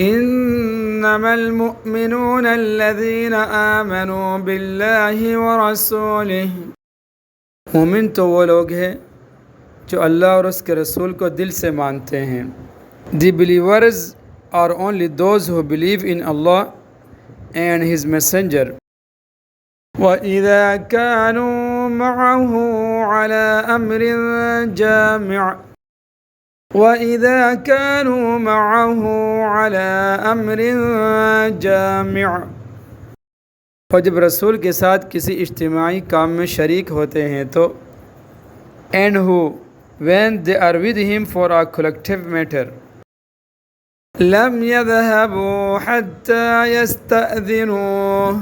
انما المؤمنون الذین آمنوا باللہ ورسولہ، مومن تو وہ لوگ ہیں جو اللہ اور اس کے رسول کو دل سے مانتے ہیں. The believers are only those who believe in Allah and His Messenger. وَإِذَا كَانُوا مَعَهُ عَلَى أَمْرٍ جَامِعٍ وَإِذَا كَانُوا مَعَهُ عَلَى أَمْرٍ جَامِعٍ، اور جب رسول کے ساتھ کسی اجتماعی کام میں شریک ہوتے ہیں تو and who when they are with him for a collective matter لم يذهبوا حتى يستأذنوه،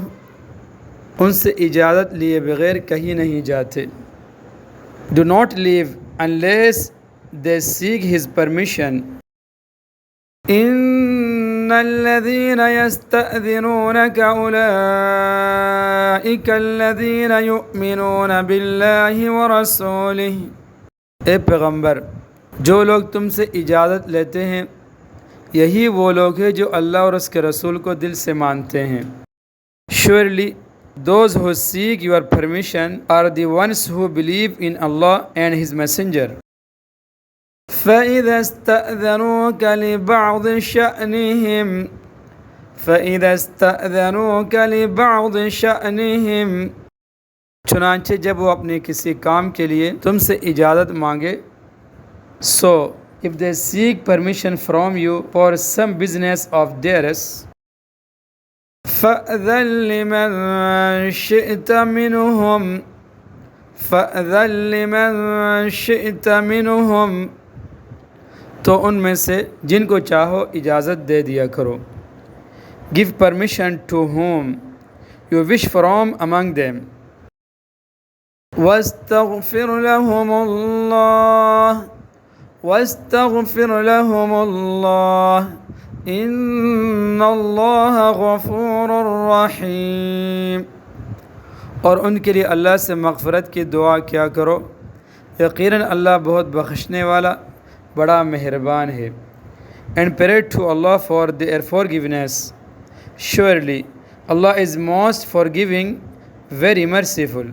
ان سے اجازت لیے بغیر کہیں نہیں جاتے. Do not leave unless they seek his permission. ان الذين يستأذنونك اولئك الذين يؤمنون بالله ورسوله، اے پیغمبر جو لوگ تم سے اجازت لیتے ہیں یہی وہ لوگ ہیں جو اللہ اور اس کے رسول کو دل سے مانتے ہیں. Surely those who seek your permission are the ones who believe in Allah and His Messenger. فَإِذَا اسْتَأْذَنُوكَ لِبَعْضِ شَأْنِهِمْ، چنانچہ جب وہ اپنے کسی کام کے لیے تم سے اجازت مانگے، so if they seek permission from you for some business of theirs، فَأْذَن لِمَن شِئْتَ مِنْهُمْ، تو ان میں سے جن کو چاہو اجازت دے دیا کرو. Give permission to whom you wish from among them. وَاسْتَغْفِرْ لَهُمُ اللَّهُ إِنَّ اللَّهَ غَفُورٌ رَحِيمٌ، اور ان کے لیے اللہ سے مغفرت کی دعا کیا کرو، یقیناً اللہ بہت بخشنے والا بڑا مہربان ہے. And pray to Allah for their forgiveness. Surely Allah is most forgiving, very merciful.